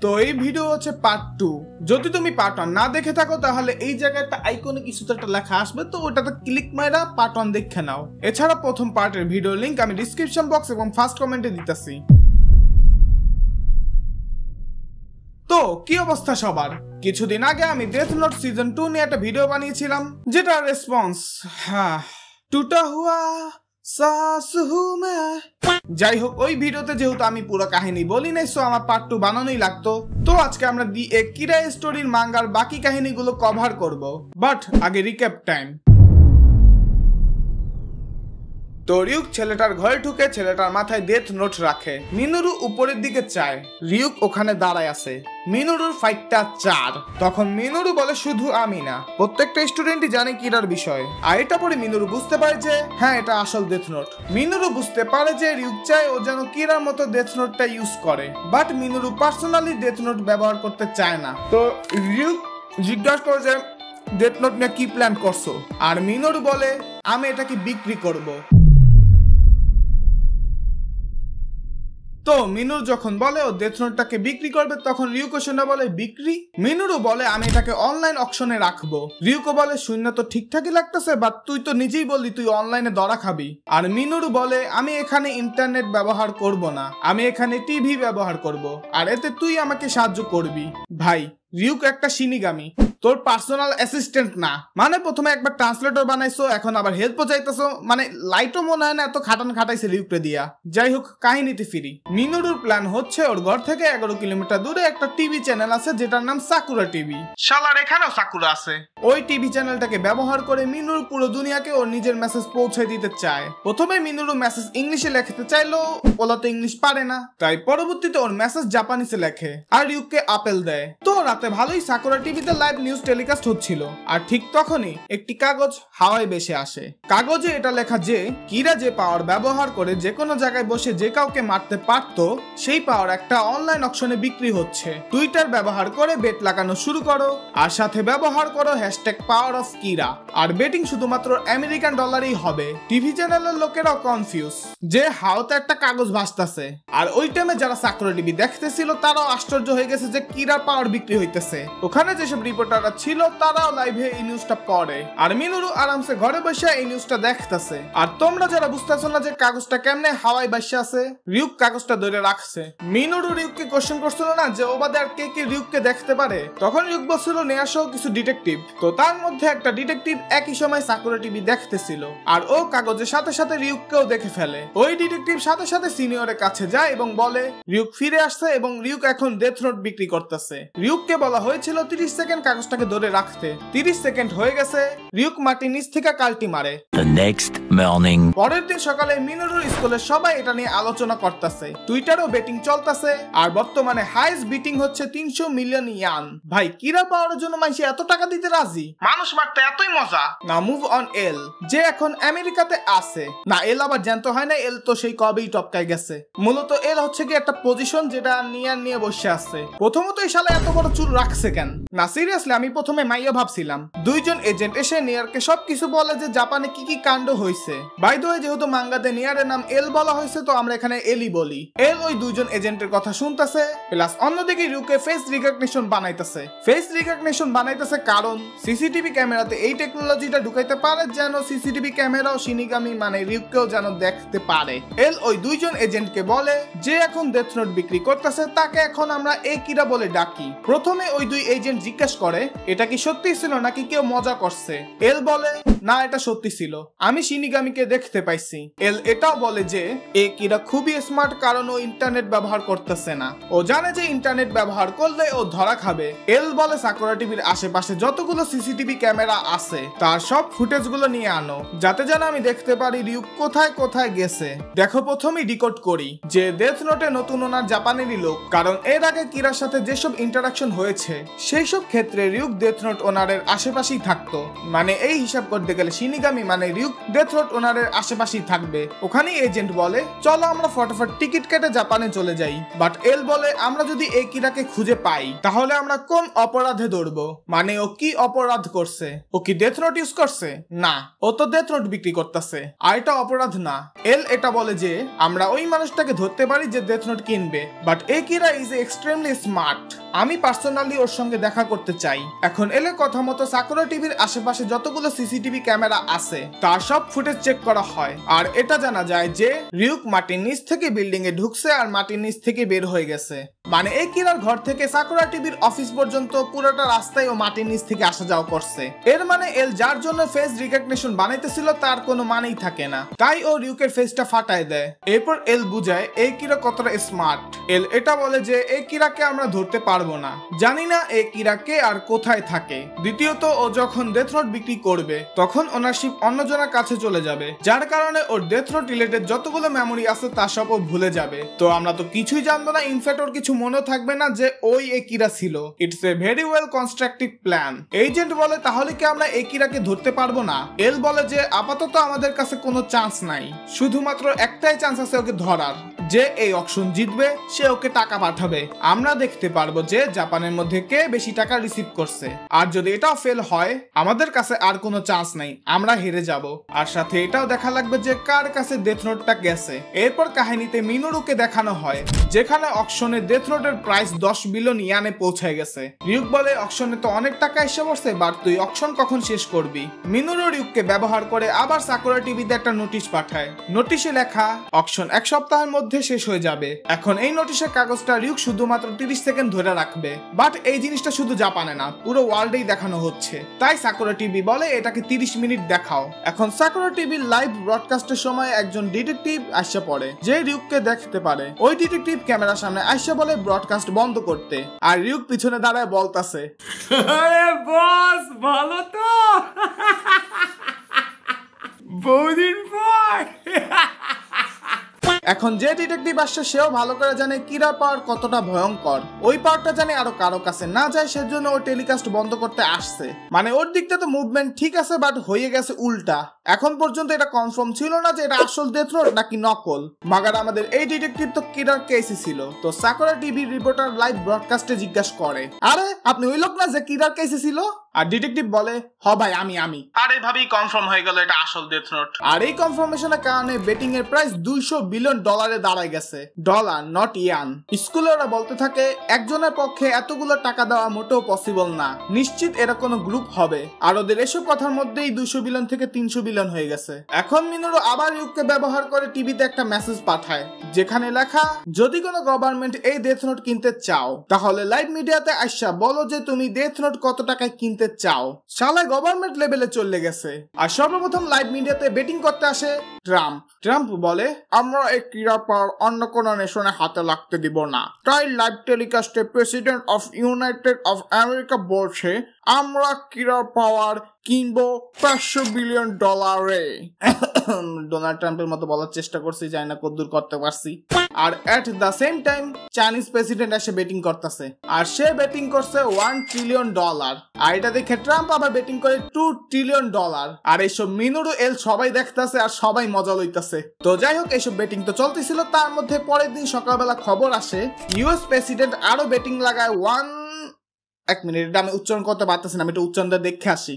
তো এই ভিডিও হচ্ছে পার্ট 2। যদি তুমি পার্ট 1 না দেখে থাকো তাহলে এই জায়গায় একটা আইকনে কিছু একটা লেখা আসবে, তো ওটাতে ক্লিক মাইরা পার্ট 1 দেখে নাও। এছাড়া প্রথম পার্টের ভিডিও লিংক আমি ডেসক্রিপশন বক্স এবং ফার্স্ট কমেন্টে দিতেছি। তো কি অবস্থা সবার? কিছুদিন আগে আমি ডেথ নোট সিজন 2 নিয়ে একটা ভিডিও বানিয়েছিলাম, যেটা রেসপন্স টুটা হুয়া সাস হুমে। যাই হোক, ওই ভিডিওতে যেহেতু আমি পুরো কাহিনী বলি নাই, সো আমার পার্ট 2 বানানোই লাগতো। তো আজকে আমরা দি এ কিরা স্টোরির মাঙ্গার বাকি কাহিনীগুলো কভার করব। বাট আগে রিক্যাপ টাইম। তো রিউক ছেলেটার ঘরে ঢুকে ছেলেটার মাথায় ডেথ নোট রাখে। মিনুরু উপরের দিকে চায়, রিউক ওখানে দাঁড়ায় আছে। মিনুরুর ফাইটটা 4। তখন মিনুরু বলে শুধু আমি না, প্রত্যেকটা স্টুডেন্টই জানে কিরার বিষয়। আর এটা পরে মিনুরু বুঝতে পারে যে হ্যাঁ, এটা আসল ডেথ নোট। মিনুরু বুঝতে পারে যে রিউক চায় ও যেন কিরার মতো ডেথ নোটটা ইউজ করে, বাট মিনুরু পার্সোনালি ডেথ নোট ব্যবহার করতে চায় না। তো রিউক জিজ্ঞাসা করে যে ডেথ নোট নিয়ে কি প্ল্যান করছো? আর মিনুরু বলে আমি এটাকে বিক্রি করব। তো মিনুর যখন বলে ও ডেথ নোটটাকে বিক্রি করবে, তখন রিউকো শুনে বলে বিক্রি? মিনুরু বলে আমি এটাকে অনলাইন অকশনে রাখবো। রিউকো বলে শূন্য তো ঠিকঠাকই লাগতেছে, বাট তুই তো নিজেই বললি তুই অনলাইনে ধরা খাবি। আর মিনুরু বলে আমি এখানে ইন্টারনেট ব্যবহার করব না, আমি এখানে টিভি ব্যবহার করব, আর এতে তুই আমাকে সাহায্য করবি। ভাই, রিউক একটা শিনিগামি, তোর পার্সোনাল অ্যাসিস্ট্যান্ট না। মানে প্রথমে একবার ট্রান্সলেটর বানাইছো, এখন আবার হেল্পও চাইতেছো। মানে লাইটও মনে হয় না এত খাটান খাটাইছে রিউকরে দিয়া। যাই হোক, কাহিনীতে ফিরি। মিনুরুর প্ল্যান হচ্ছে ওর ঘর থেকে 11 কিলোমিটার দূরে একটা টিভি চ্যানেল আছে যেটার নাম সাকুরা টিভি। শালার এখানেও সাকুরা আছে। ওই টিভি চ্যানেলটাকে ব্যবহার করে মিনুরু পুরো দুনিয়াকে ওর নিজের মেসেজ পৌঁছে দিতে চায়। প্রথমে মিনুরু মেসেজ ইংলিশে লেখতে চাইলো, ওলা তো ইংলিশ পারে না, তাই পরবর্তীতে ওর মেসেজ জাপানিসে লেখে আর রিউককে আপেল দেয়। তো রাতে ভালোই সাকুরা টিভিতে লাইভ নিউজ টেলিকাস্ট হচ্ছিল, আর ঠিক তখনই একটি কাগজ হাওয়ায় ভেসে আসে। কাগজে এটা লেখা যে কিরা যে পাওয়ার ব্যবহার করে যে কোনো জায়গায় বসে যে কাউকে মারতে পারত, সেই পাওয়ার একটা অনলাইন অকশনে বিক্রি হচ্ছে। টুইটার ব্যবহার করে বেট লাগানো শুরু করো, আর সাথে ব্যবহার করো #পাওয়ার অফ কিরা। আর বেটিং শুধুমাত্র আমেরিকান ডলারেই হবে। টিভি চ্যানেলের লোকেরাও কনফিউজ যে হাওতে একটা কাগজ ভাসতেছে। আর ওই টাইমে যারা সাকুরা টিভি দেখতেছিল তারাও আশ্চর্য হয়ে গেছে যে কিরার পাওয়ার বিক্রি হইতেছে। ওখানে যেসব রিপোর্টাররা ছিল তারাও লাইভে এই নিউজটা পড়ে, আর মিনুরু আরামসে ঘরে বসে এই নিউজটা দেখতেছে। আর তোমরা যারা বুঝতেছো না যে কাগজটা কেমনে হাওয়ায় বসে আছে, রিউক কাগজটা ধরে রাখছে। মিনুরু রিউককে কোশ্চেন করছিল না যে ও বাদে আর কে কে রিউককে দেখতে পারে। তখন রিউক বলছিল নিয়ে আসো কিছু ডিটেকটিভ। তো তার মধ্যে একটা ডিটেকটিভ একই সময় সাকুরা টিভি দেখতেছিল, আর ও কাগজের সাথে সাথে রিউককেও দেখে ফেলে। ওই ডিটেকটিভ সাথে সাথে সিনিয়রের কাছে যায় এবং বলে রিউক ফিরে আসছে এবং রিউক এখন ডেথ নোট বিক্রি করতেছে। রিউককে বলা হয়েছিল 30 সেকেন্ড কাগজটাকে ধরে রাখতে। 30 সেকেন্ড হয়ে গেছে। রিউক মাটির নিচ থেকে কালটি মারে। পরের দিন সকালে মিনুরুর স্কুলের সবাই এটা নিয়ে আলোচনা করতেছে, টুইটারেও বেটিং চলতেছে, আর বর্তমানে হাইস্ট বিটিং হচ্ছে 300 মিলিয়ন ইয়ান। ভাই, কিরা পাওয়ার জন্য মানুষ এত টাকা দিতে রাজি? মানুষ মারতে এতই মজা না? মুভ অন এল, যে এখন আমেরিকাতে আছে না। এল আবার জ্যান্ত হয় না, এল তো সেই কবেই টপকায় গেছে। মূলত এল হচ্ছে কি একটা পজিশন যেটা নিয়ে বসে আছে। প্রথমত এই শালা এত বড় চুল রাখছে কেন? না সিরিয়াসলি, আমি প্রথমে মাইয়া ভাবছিলাম। দুইজন এজেন্ট এসে নিয়ারকে সবকিছু বলে যে জাপানে কি কি কাণ্ড হয়েছে। বাই দ্য ওয়ে, যেহেতু মাঙ্গাতে নিয়ারের নাম এল বলা হয়েছে, তো আমরা এখানে এলই বলি। এল ওই দুইজন এজেন্টের কথা শুনতেছে, প্লাস অন্যদিকে রিউকে ফেস রিকগনিশন বানাইতেছে। ফেস রিকগনিশন বানাইতেছে কারণ সিসিটিভি ক্যামেরাতে এই টেকনোলজিটা ঢুকাইতে পারে যেন সিসিটিভি ক্যামেরাও শিনিগামি মানে রিউকেও যেন দেখতে পারে। এল ওই দুইজন এজেন্টকে বলে যে এখন ডেথ নোট বিক্রি করতেছে তাকে এখন আমরা এ কিরা বলে ডাকি। প্রথমে ওই দুই এজেন্ট জিজ্ঞেস করে এটা কি সত্যি ছিল নাকি কেউ মজা করছে। এল বলে না, এটা সত্যি ছিল, আমি শিনিগামিকে দেখতে পাইছি। এল এটাও বলে যে এ কিরা খুবই স্মার্ট, কারণ ও ইন্টারনেট ব্যবহার করতেছে না। ও জানে যে ইন্টারনেট ব্যবহার করলে ও ধরা খাবে। এল বলে সাকুরা টিভির আশেপাশে যতগুলো সিসিটিভি ক্যামেরা আছে তার সব ফুটেজ গুলো নিয়ে আনো, যাতে যেন আমি দেখতে পারি রিউক কোথায় কোথায় গেছে। দেখো, প্রথমেই ডিকোড করি যে ডেথ নোটে নতুন ওনার জাপানেরই লোক, কারণ এর আগে কিরার সাথে যেসব ইন্টারাকশন হয়েছে সেই সব ক্ষেত্রে রিউক ডেথ নোট ওনারের আশেপাশেই থাকতো। মানে এই হিসাব করতে গেলে শিনিগামি মানে রিউক ডেথ নোট নোট ওনারের আশেপাশেই থাকবে। ওখানে এজেন্ট বলে চলো আমরা ফটাফট টিকিট কেটে জাপানে চলে যাই। বাট এল বলে আমরা যদি এই কিরাকে খুঁজে পাই তাহলে আমরা কোন অপরাধে ধরবো, মানে ও কি অপরাধ করছে, ও কি ডেথ নোট ইউজ করছে? না, ও তো ডেথ নোট বিক্রি করতেছে, আর এটা অপরাধ না। এল এটা বলে যে আমরা ওই মানুষটাকে ধরতে পারি যে ডেথ নোট কিনবে, বাট এই কিরা ইজ এক্সট্রিমলি স্মার্ট, আমি পার্সোনালি ওর সঙ্গে দেখা করতে চাই। এখন এলে কথা মতো সাকুরা টিভির আশেপাশে যতগুলো সিসিটিভি ক্যামেরা আছে তার সব ফুটেজ চেক করা হয়, আর এটা জানা যায় যে রিউক মাটির নিচ থেকে বিল্ডিং এ ঢুকছে আর মাটির নিচ থেকে বের হয়ে গেছে। মানে এই কিরার ঘর থেকে সাকুরা টিভির অফিস পর্যন্ত পুরোটা রাস্তায় ও মাটির নিচ থেকে আসা যাওয়া করছে। এর মানে এল যার জন্য ফেস রিকগনিশন বানাইতেছিল তার কোনো মানেই থাকে না, তাই ও রিউকের ফেসটা ফাটায় দেয়। এরপর এল বুঝায় এই কিরা কতটা স্মার্ট। এল এটা বলে যে এই কিরাকে আমরা ধরতে পারবো না, জানি না এই কিরাকে আর কোথায় থাকে। দ্বিতীয়ত ও যখন ডেথ নোট বিক্রি করবে তখন ওনারশিপ অন্যজনের কাছে চলে যাবে, যার কারণে ওর ডেথ নোট রিলেটেড যতগুলো মেমোরি আছে তা সব ও ভুলে যাবে। তো আমরা তো কিছুই জানবো না, ইনফ্যাক্ট ওর কিছু মনেও থাকবে না যে ওই একিরা ছিল। It's a very well constructive plan. Agent বলে তাহলে কি আমরা একিরাকে ধরতে পারবো না? এল বলে যে আপাতত আমাদের কাছে কোনো চান্স নাই, শুধুমাত্র একটাই চান্স আছে ওকে ধরার, যে এই অকশন জিতবে সে ওকে টাকা পাঠাবে। আমরা দেখতে পারবো যে জাপানের মধ্যে কে বেশি টাকা রিসিভ করছে, আর যদি এটাও ফেল হয় আমাদের কাছে আর কোনো চান্স নাই, আমরা হেরে যাব। আর সাথে এটাও দেখা লাগবে যে কার কাছে ডেথ নোটটা গেছে। এরপর কাহিনীতে মিনোরুকে দেখানো হয় যেখানে অকশনে ডেথ নোটের প্রাইস 10 বিলিয়ন ইয়ানে পৌঁছায় গেছে। রিউক বলে অকশনে তো অনেক টাকা এসে পড়ছে, বাট তুই অকশন কখন শেষ করবি? মিনোরু রিউককে ব্যবহার করে আবার সাকুরা টিভিতে একটা নোটিশ পাঠায়। নোটিশে লেখা অকশন 1 সপ্তাহের মধ্যে শেষ হয়ে যাবে। এখন এই নোটিশের কাগজটা রিউক শুধুমাত্র 30 সেকেন্ড ধরে রাখবে, বাট এই জিনিসটা শুধু জাপানে না পুরো ওয়ার্ল্ডেই দেখানো হচ্ছে, তাই সাকুরা টিভি বলে এটাকে 30 মিনিট দেখাও। এখন সাকুরা টিভির লাইভ ব্রডকাস্টের সময় একজন ডিটেকটিভ আসছে পড়ে যে রিউককে দেখতে পারে। ওই ডিটেকটিভ ক্যামেরার সামনে আইসা বলে ব্রডকাস্ট বন্ধ করতে, আর রিউক পিছনে দাঁড়ায় বলতাছে আরে বস ভালো তো বহুদিন পর। এখন যে ডিটেকটিভ আসছে সেও ভালো করে জানে কিরার পাওয়ার কতটা ভয়ঙ্কর, ওই পাওয়ারটা জানে আরো কারো কাছে না যায়, সেজন্য ও টেলিকাস্ট বন্ধ করতে আসছে। মানে ওর দিকটা তো মুভমেন্ট ঠিক আছে, বাট হয়ে গেছে উল্টা। এখন পর্যন্ত এটা কনফার্ম ছিল না যে এটা আসল ডেথ নোট নাকি নকল, মাগার আমাদের এই ডিটেকটিভ তো কিরার কেসই ছিল। তো সাকুরা টিভি রিপোর্টার লাইভ ব্রডকাস্টে জিজ্ঞাসা করে আরে আপনি ওই লোক না যে কিরার কেসে ছিল? আর ডিটেকটিভ বলে হ ভাই আমি। আর এইভাবেই কনফার্ম হয়ে গেল এটা আসল ডেথ নোট। আর এই কনফার্মেশনের কারণে বেটিং এর প্রাইস 200 বিলিয়ন ডলারে দাঁড়ায় গেছে, ডলার নট ইয়ান। স্কুলে ওরা বলতে থাকে একজনের পক্ষে এতগুলো টাকা দেওয়া মোটেও পসিবল না, নিশ্চিত এরা কোনো গ্রুপ হবে। আর ওদের এসব কথার মধ্যেই 200 বিলিয়ন থেকে 300 বিলিয়ন হয়ে গেছে। এখন মিনোরু আবার রিউককে ব্যবহার করে টিভিতে একটা মেসেজ পাঠায় যেখানে লেখা যদি কোনো গভর্নমেন্ট এই ডেথ নোট কিনতে চাও তাহলে লাইভ মিডিয়াতে আইসা বলো যে তুমি ডেথ নোট কত টাকায় কিনতে চাও। শালা গভর্নমেন্ট লেভেলে চলে গেছে। আর সর্বপ্রথম লাইভ মিডিয়াতে বেটিং করতে আসে ট্রাম্প বলে আমরা এই ক্রীড়া পাওয়ার অন্য কোন নেশনে হাতে লাগতে দিব না, তাই লাইভ টেলিকাস্টে president of united of America বলছে আমরা ক্রীড়া পাওয়ার কিনবো 500 বিলিয়ন ডলারে। ডোনাল্ড ট্রাম্পের মতো বলার চেষ্টা করছি, জানি না কতদূর করতে পারছি। আর at the same time Chinese president এসে বেটিং করতেছে, আর সে বেটিং করছে 1 ট্রিলিয়ন ডলার। আর এটা দেখে ট্রাম্প আবার বেটিং করে 2 ট্রিলিয়ন ডলার। আর এইসব মিনোরু এল সবাই দেখতেছে আর সবাই মজা লইতেছে। তো যাই হোক এইসব বেটিং তো চলতেছিল, তার মধ্যে পরের দিন সকালবেলা খবর আসে ইউএস প্রেসিডেন্ট আরো বেটিং লাগায় 1 মিনিট, এটা আমি উচ্চারণ করতে পারতেছি না, আমি একটু উচ্চারণটা দেখে আসি।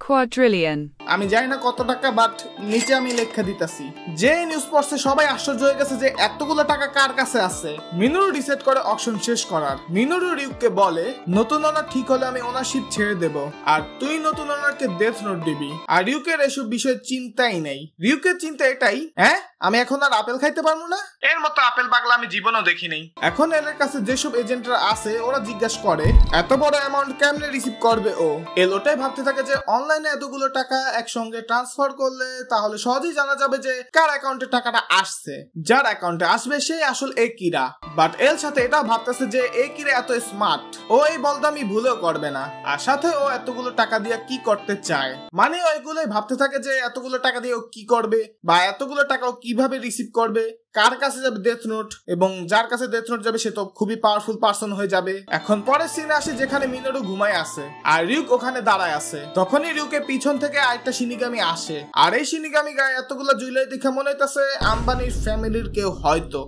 quadrillion আমি জানি না কত টাকা, বাট নিচে আমি লেখা দিতেছি। যে নিউজ পড়ছে সবাই আশ্চর্য হয়ে গেছে যে এতগুলো টাকা কার কাছে আছে। মিনোরু ডিসাইড করে অকশন শেষ করার। মিনোরু রিউককে বলে নতুন ওনার ঠিক হলে আমি ওনারশিপ ছেড়ে দেব, আর তুই নতুন ওনারকে ডেথ নোট দিবি। আর রিউকের এসব বিষয়ে চিন্তাই নেই। রিউকের চিন্তা এটাই, হ্যাঁ আমি এখন আর আপেল খাইতে পারবো না, এর মতো আপেল পাগলা আমি জীবনেও দেখি নাই। এখন এর কাছে যেসব এজেন্টরা আছে ওরা জিজ্ঞাসা করে এত বড় অ্যামাউন্ট কেমনে রিসিভ করবে ও। এল ওটাই ভাবতে থাকে যে অনলাইনে এতগুলো টাকা একসঙ্গে ট্রান্সফার করলে তাহলে সহজেই জানা যাবে যে কার অ্যাকাউন্টে টাকাটা আসছে। যার অ্যাকাউন্টে আসবে সেই আসল এই কিরা। বাট এল সাথে এটাও ভাবতেছে যে এই কিরা এত স্মার্ট, ও এই বলদামি ভুলেও করবে না। আর সাথে ও এতগুলো টাকা দিয়ে কি করতে চায়, মানে ওইগুলোই ভাবতে থাকে যে এতগুলো টাকা দিয়ে ও কি করবে বা এতগুলো টাকা ও কিভাবে রিসিভ করবে, কার কাছে যাবে ডেথ নোট, এবং যার কাছে ডেথ নোট যাবে সে তো খুবই পাওয়ারফুল পারসন হয়ে যাবে। এখন পরের সিনে আসে যেখানে মিনোরু ঘুমায় আছে আর রিউক ওখানে দাঁড়ায় আছে। তখনই রিউকে পিছন থেকে আরেকটা শিনিগামি আসে, আর এই শিনিগামি গায়ে এতগুলো জুয়েলারি দেখে মনে হইতাছে আম্বানির ফ্যামিলির কেউ হয়তো।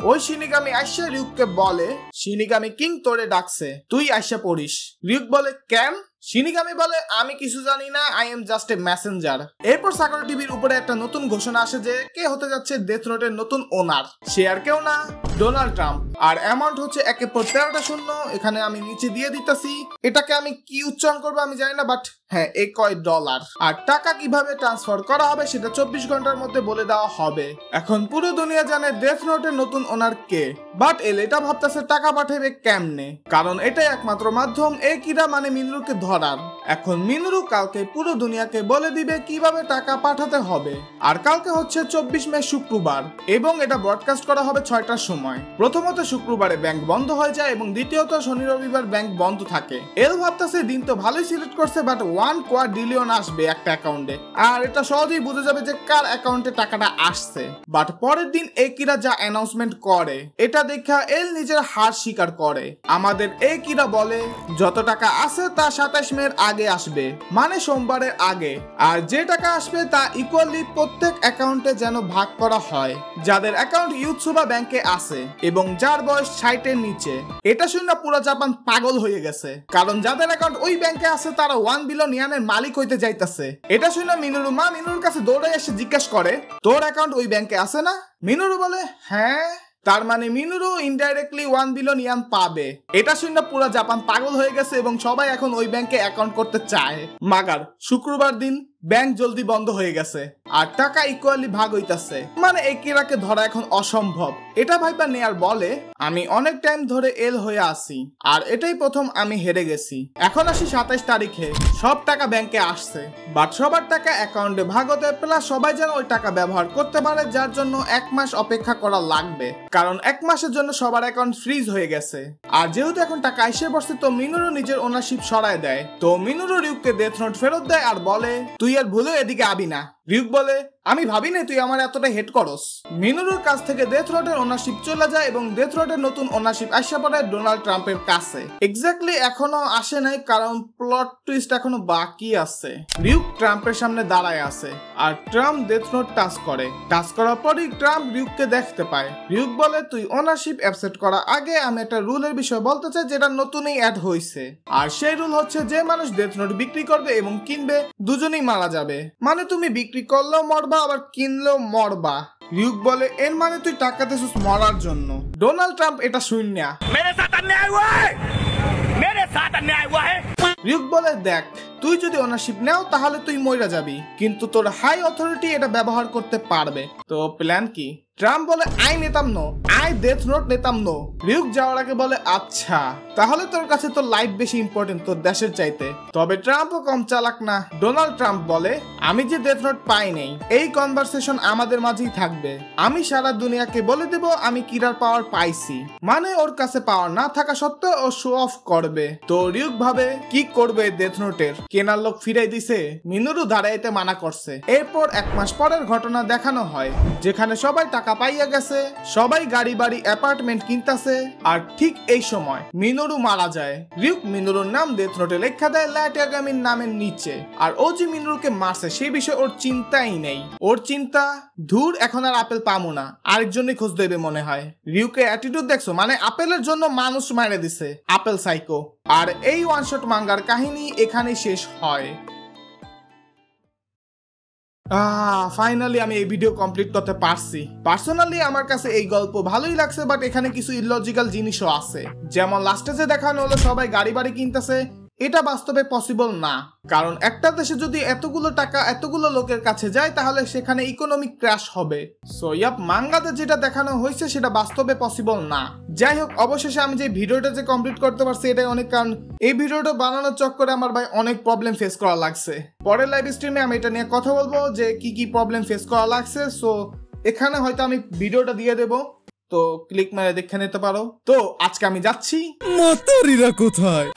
ওই শিনিগামি আইসা রিউককে বলে শিনিগামি কিং তোরে ডাকছে, তুই আইসা পড়িস। রিউক বলে কেন? শিনিগামি বলে আমি কিছু জানি না, I am just a Messenger. এরপর সাকুরা টিভির উপরে একটা নতুন ঘোষণা আসে যে কে হতে যাচ্ছে ডেথ নোটের নতুন ওনার। সে আর কেউ না, ডোনাল্ড ট্রাম্প। আর অ্যামাউন্ট হচ্ছে 1/13টা শূন্য। এখানে আমি নিচে দিয়ে দিতেছি, এটাকে আমি কি উচ্চারণ করবো আমি জানি না, বাট হ্যাঁ $1 আর টাকা কিভাবে ট্রান্সফার করা হবে সেটা 24 ঘন্টার মধ্যে বলে দেওয়া হবে। এখন পুরো দুনিয়া জানে ডেথ নোটের নতুন ওনার কে, বাট এটা ভাবতেছে টাকা পাঠাবে কেমনে, কারণ এটাই একমাত্র মাধ্যম এই কিরা মানে মিনুরুকে ধরার। এখন মিনুরু কালকে পুরো দুনিয়াকে বলে দিবে কিভাবে টাকা পাঠাতে হবে। আর কালকে হচ্ছে 24 মে শুক্রবার, এবং এটা ব্রডকাস্ট করা হবে 6টার সময়। প্রথমত শুক্রবারে ব্যাংক বন্ধ হয়ে যায় এবং দ্বিতীয়ত শনি রবিবার ব্যাংক বন্ধ থাকে। এল ভাবতেছে দিন তো ভালোই সিলেক্ট করছে, বাট 1 কোয়াড্রিলিয়ন আসবে একটা অ্যাকাউন্টে, আর এটা সহজেই বোঝা যাবে যে কার অ্যাকাউন্টে টাকাটা আসছে। বাট পরের দিন একিরা যা অ্যানাউন্সমেন্ট করে এটা দেখা এল নিজের হার স্বীকার করে। আমাদের একিরা বলে যত টাকা আছে তা 27 মের আগে আসবে, মানে সোমবারের আগে। আর যে টাকা আসবে তা ইকুয়ালি প্রত্যেক অ্যাকাউন্টে যেন ভাগ করা হয় যাদের অ্যাকাউন্ট ইউথসুবা ব্যাংকে আছে এবং যার বয়স 60 এর নিচে। এটা শুনে পুরো জাপান পাগল হয়ে গেছে, কারণ যাদের অ্যাকাউন্ট ওই ব্যাংকে আছে তারা 1 বিলিয়ন ইয়ানের মালিক হইতে যাইতাছে। এটা শুনে মিনুরুর কাছে দৌড়ে এসে জিজ্ঞাসা করে তোর অ্যাকাউন্ট ওই ব্যাংকে আছে না? মিনুরু বলে হ্যাঁ। তার মানে মিনুরু ইনডাইরেক্টলি 1 বিলিয়ন ইয়ান পাবে। এটা শুনে পুরো জাপান পাগল হয়ে গেছে এবং সবাই এখন ওই ব্যাংকে অ্যাকাউন্ট করতে চায়। মাগার শুক্রবার দিন ব্যাংক জলদি বন্ধ হয়ে গেছে আর টাকা ইকুয়ালি ভাগ হইতাছে, মানে একিরাকে ধরা এখন অসম্ভব। এটা ভাইবা নেয়ার বলে আমি অনেক টাইম ধরে এল হয়ে আসি আর এটাই প্রথম আমি হেরে গেছি। এখন আসি 27 তারিখে, সব টাকা ব্যাংকে আসছে, বাট সবার টাকা অ্যাকাউন্টে ভাগ হতে প্লাস সবাই যেন ওই টাকা ব্যবহার করতে পারে, যার জন্য 1 মাস অপেক্ষা করা লাগবে, কারণ 1 মাসের জন্য সবার অ্যাকাউন্ট ফ্রিজ হয়ে গেছে। আর যেহেতু এখন টাকা এসে বসছে তো মিনুরু নিজের ওনারশিপ সরায় দেয়। তো মিনুরু রিউককে ডেথ নোট ফেরত দেয় আর বলে তুই আর ভুলে এদিকে আবি না। রিউক বলে আমি ভাবি না তুই আমার এতটা হেড করস। মিনুরুর কাছ থেকে ডেথ নোটের ওনারশিপ চলে যায় এবং ডেথ নোটের নতুন ওনারশিপ আসা পড়ে ডোনাল্ড ট্রাম্পের কাছে। এক্স্যাক্টলি এখনো আসে নাই, কারণ প্লট টুইস্ট এখনো বাকি আছে। রিউক ট্রাম্পের সামনে দাঁড়ায় আছে আর ট্রাম্প ডেথ নোট টাচ করে। টাচ করার পরই ট্রাম্প রিউককে দেখতে পায়। রিউক বলে তুই ওনারশিপ অ্যাকসেপ্ট করার আগে আমি একটা রুলের বিষয়ে বলতে চাই যেটা নতুনই অ্যাড হয়েছে। আর সেই রুল হচ্ছে যে মানুষ ডেথ নোট বিক্রি করবে এবং কিনবে দুজনেই মারা যাবে, মানে তুমি বিক্রি করলেও মরবা আবার কিনলেও মরবা। রিউক বলে এর মানে তুই টাকা দিছিস মরার জন্য। ডোনাল্ড ট্রাম্প এটা শুননা রিউক বলে দেখ তুই যদি ওনারশিপ নেও তাহলে তুই মইরা যাবি, কিন্তু তোর হাই অথরিটি এটা ব্যবহার করতে পারবে। তো প্ল্যান কি? ট্রাম্প বলে আই নিতাম নো, আই ডেথ নোট নিতাম নো। রিউক যাওয়ার আগে বলে আচ্ছা তাহলে তোর কাছে তোর লাইফ বেশি ইম্পর্টেন্ট তোর দেশের চাইতে। তবে ট্রাম্পও কম চালাক না। ডোনাল্ড ট্রাম্প বলে আমি যে ডেথ নোট পাই নাই এই কনভারসেশন আমাদের মাঝেই থাকবে, আমি সারা দুনিয়াকে বলে দেব আমি কিরার পাওয়ার পাইছি, মানে ওর কাছে পাওয়ার না থাকা সত্ত্বেও ও শো অফ করবে। তো রিউক ভাবে কি করবে ডেথ নোটের, কেনার লোক ফিরাই দিছে, মিনুরু দাঁড়াইতে মানা করছে। এরপর 1 মাস পরের ঘটনা দেখানো হয় যেখানে সবাই টাকা পাইয়া গেছে, সবাই গাড়ি বাড়ি অ্যাপার্টমেন্ট কিনতেছে, আর ঠিক এই সময় মিনুরু মারা যায়। রিউক মিনুরুর নাম ডেথ নোটে লেখা দেয় ল্যাটিয়াগামির নামের নিচে। আর ও যে মিনুরুকে মারছে সেই বিষয়ে ওর চিন্তাই নেই। ওর চিন্তা ধুর এখন আর আপেল পামু না, আরেকজনই খোঁজ দেবে মনে হয়। রিউকে অ্যাটিটিউড দেখছো, মানে আপেলের জন্য মানুষ মারে দিছে, আপেল সাইকো। আর এই ওয়ান শট মাঙ্গার কাহিনী এখানেই শেষ হয়। ফাইনালি আমি এই ভিডিও কমপ্লিট করতে পারছি। পার্সোনালি আমার কাছে এই গল্প ভালোই লাগছে, বাট এখানে কিছু ইললজিক্যাল জিনিসও আছে। যেমন লাস্টে যে দেখানো হলো সবাই গাড়ি বাড়ি কিনতেছে, এটা বাস্তবে পসিবল না, কারণ একটা দেশে যদি এতগুলো টাকা এতগুলো লোকের কাছে যায় তাহলে সেখানে ইকোনমিক ক্র্যাশ হবে। সো ইয়াপ মাঙ্গাতে যেটা দেখানো হয়েছে সেটা বাস্তবে পসিবল না। যাই হোক, অবশেষে আমি যে ভিডিওটা যে কমপ্লিট করতে পারছি এটাই অনেক, কারণ এই ভিডিওটা বানানোর চক্করে আমার ভাই অনেক প্রবলেম ফেস করা লাগছে। পরের লাইভ স্ট্রিমে আমি এটা নিয়ে কথা বলবো যে কি কি প্রবলেম ফেস করা লাগছে। সো এখানে হয়তো আমি ভিডিওটা দিয়ে দেবো, তো ক্লিক মেরে দেখে নিতে পারো। তো আজকে আমি যাচ্ছি। মাতারিরা কোথায়?